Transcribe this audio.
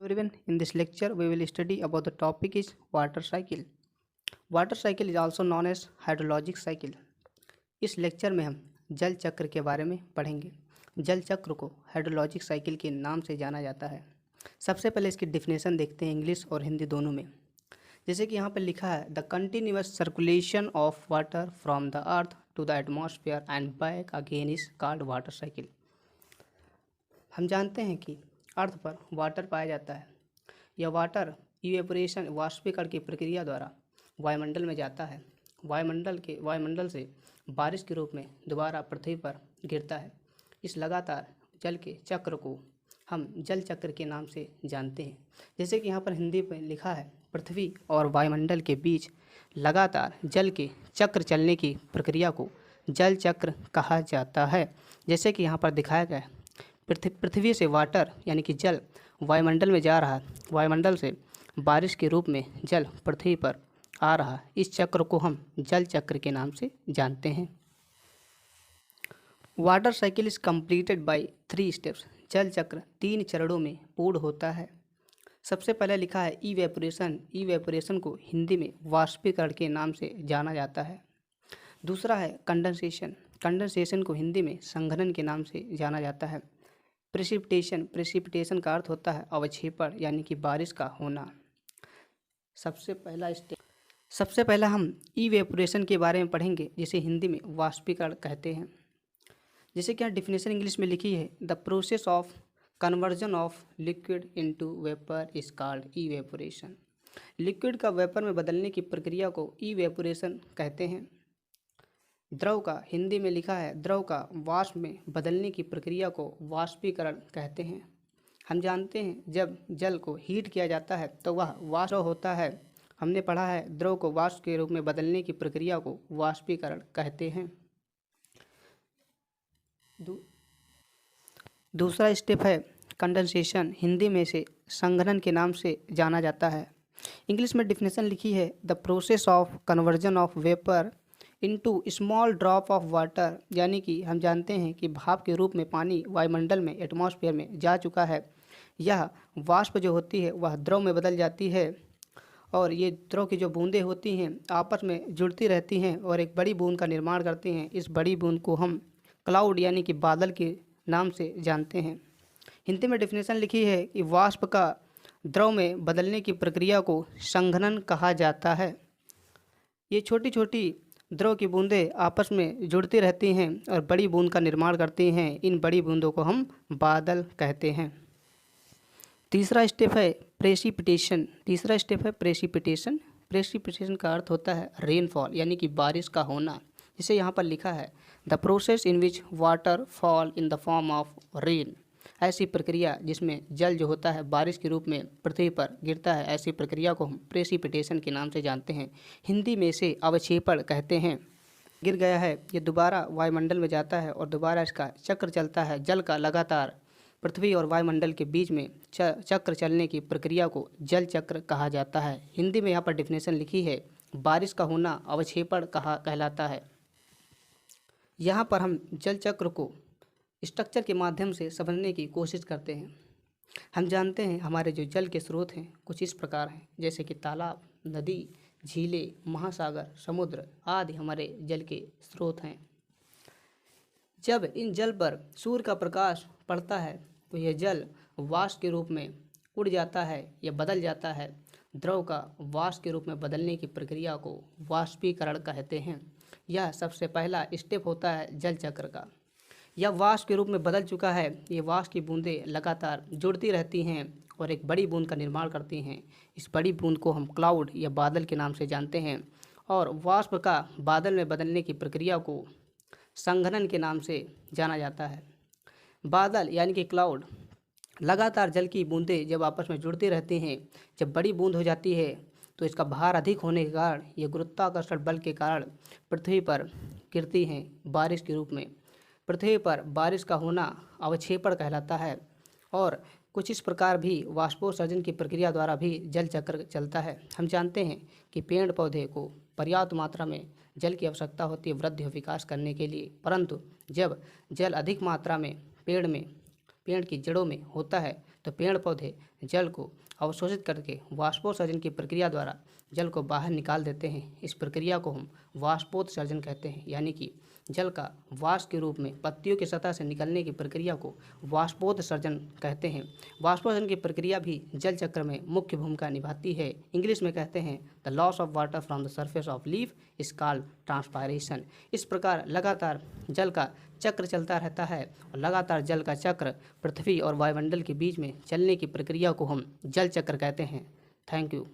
Everyone, in this lecture we will study about the topic is water cycle. Water cycle is also known as hydrologic cycle. इस lecture में हम जल चक्र के बारे में पढ़ेंगे। जल चक्र को हाइड्रोलॉजिक साइकिल के नाम से जाना जाता है। सबसे पहले इसकी डिफिनेशन देखते हैं इंग्लिश और हिंदी दोनों में। जैसे कि यहाँ पर लिखा है the continuous circulation of water from the earth to the atmosphere and back again is called water cycle. हम जानते हैं कि अर्थ पर वाटर पाया जाता है। यह वाटर इवेपोरेशन वाष्पीकरण की प्रक्रिया द्वारा वायुमंडल में जाता है। वायुमंडल से बारिश के रूप में दोबारा पृथ्वी पर गिरता है। इस लगातार जल के चक्र को हम जल चक्र के नाम से जानते हैं। जैसे कि यहाँ पर हिंदी में लिखा है पृथ्वी और वायुमंडल के बीच लगातार जल के चक्र चलने की प्रक्रिया को जल चक्र कहा जाता है। जैसे कि यहाँ पर दिखाया गया है पृथ्वी से वाटर यानी कि जल वायुमंडल में जा रहा है, वायुमंडल से बारिश के रूप में जल पृथ्वी पर आ रहा। इस चक्र को हम जल चक्र के नाम से जानते हैं। Water cycle is completed by 3 steps. जल चक्र 3 चरणों में पूर्ण होता है। सबसे पहले लिखा है इवेपोरेशन। इवेपोरेशन को हिंदी में वाष्पीकरण के नाम से जाना जाता है। दूसरा है कंडेंसेशन। कंडेंसेशन को हिंदी में संघनन के नाम से जाना जाता है। प्रेसिपिटेशन का अर्थ होता है अवक्षेपण यानी कि बारिश का होना। सबसे पहला हम इवेपोरेशन के बारे में पढ़ेंगे, जिसे हिंदी में वाष्पीकरण कहते हैं। जैसे कि यहाँ डिफिनेशन इंग्लिश में लिखी है the process of conversion of liquid into vapour is called evaporation. Liquid का वेपर में बदलने की प्रक्रिया को इवेपोरेशन कहते हैं। द्रव का हिंदी में लिखा है द्रव का वाष्प में बदलने की प्रक्रिया को वाष्पीकरण कहते हैं। हम जानते हैं जब जल को हीट किया जाता है तो वह वाष्प होता है। हमने पढ़ा है द्रव को वाष्प के रूप में बदलने की प्रक्रिया को वाष्पीकरण कहते हैं। दूसरा स्टेप है कंडेंसेशन। हिंदी में से संघनन के नाम से जाना जाता है। इंग्लिश में डिफिनेशन लिखी है the process of conversion of vapour into small drop of water. यानी कि हम जानते हैं कि भाप के रूप में पानी वायुमंडल में एटमॉस्फेयर में जा चुका है। यह वाष्प जो होती है वह द्रव में बदल जाती है और ये द्रव की जो बूंदें होती हैं आपस में जुड़ती रहती हैं और एक बड़ी बूंद का निर्माण करती हैं। इस बड़ी बूंद को हम क्लाउड यानी कि बादल के नाम से जानते हैं। हिंदी में डिफिनेशन लिखी है कि वाष्प का द्रव में बदलने की प्रक्रिया को संघनन कहा जाता है। ये छोटी छोटी द्रव की बूंदें आपस में जुड़ती रहती हैं और बड़ी बूंद का निर्माण करती हैं। इन बड़ी बूंदों को हम बादल कहते हैं। तीसरा स्टेप है प्रेसिपिटेशन। प्रेसिपिटेशन का अर्थ होता है रेनफॉल यानी कि बारिश का होना। जिसे यहाँ पर लिखा है the process in which water fall in the form of rain. ऐसी प्रक्रिया जिसमें जल जो होता है बारिश के रूप में पृथ्वी पर गिरता है, ऐसी प्रक्रिया को हम प्रेसिपिटेशन के नाम से जानते हैं। हिंदी में से अवक्षेपण कहते हैं। गिर गया है ये दोबारा वायुमंडल में जाता है और दोबारा इसका चक्र चलता है। जल का लगातार पृथ्वी और वायुमंडल के बीच में चक्र चलने की प्रक्रिया को जल चक्र कहा जाता है। हिंदी में यहाँ पर डिफिनेशन लिखी है बारिश का होना अवक्षेपण कहलाता है। यहाँ पर हम जल चक्र को स्ट्रक्चर के माध्यम से समझने की कोशिश करते हैं। हम जानते हैं हमारे जो जल के स्रोत हैं कुछ इस प्रकार हैं, जैसे कि तालाब, नदी, झीलें, महासागर, समुद्र आदि हमारे जल के स्रोत हैं। जब इन जल पर सूर्य का प्रकाश पड़ता है तो यह जल वाष्प के रूप में उड़ जाता है या बदल जाता है। द्रव का वाष्प के रूप में बदलने की प्रक्रिया को वाष्पीकरण कहते हैं। यह सबसे पहला स्टेप होता है जल चक्र का। यह वाष्प के रूप में बदल चुका है। ये वाष्प की बूंदें लगातार जुड़ती रहती हैं और एक बड़ी बूंद का निर्माण करती हैं। इस बड़ी बूंद को हम क्लाउड या बादल के नाम से जानते हैं और वाष्प का बादल में बदलने की प्रक्रिया को संघनन के नाम से जाना जाता है। बादल यानी कि क्लाउड लगातार जल की बूंदें जब आपस में जुड़ती रहती हैं, जब बड़ी बूंद हो जाती है तो इसका भार अधिक होने के कारण ये गुरुत्वाकर्षण बल के कारण पृथ्वी पर गिरती हैं बारिश के रूप में। पृथ्वी पर बारिश का होना अवक्षेपण कहलाता है और कुछ इस प्रकार भी वाष्पोत्सर्जन की प्रक्रिया द्वारा भी जल चक्र चलता है। हम जानते हैं कि पेड़ पौधे को पर्याप्त मात्रा में जल की आवश्यकता होती है वृद्धि और विकास करने के लिए, परंतु जब जल अधिक मात्रा में पेड़ की जड़ों में होता है तो पेड़ पौधे जल को अवशोषित करके वाष्पोत्सर्जन की प्रक्रिया द्वारा जल को बाहर निकाल देते हैं। इस प्रक्रिया को हम वाष्पोत्सर्जन कहते हैं, यानी कि जल का वाष्प के रूप में पत्तियों की सतह से निकलने की प्रक्रिया को वाष्पोत्सर्जन कहते हैं। वाष्पोत्सर्जन की प्रक्रिया भी जल चक्र में मुख्य भूमिका निभाती है। इंग्लिश में कहते हैं the loss of water from the surface of leaf is called transpiration. इस प्रकार लगातार जल का चक्र चलता रहता है और लगातार जल का चक्र पृथ्वी और वायुमंडल के बीच में चलने की प्रक्रिया को हम जल चक्र कहते हैं। Thank you.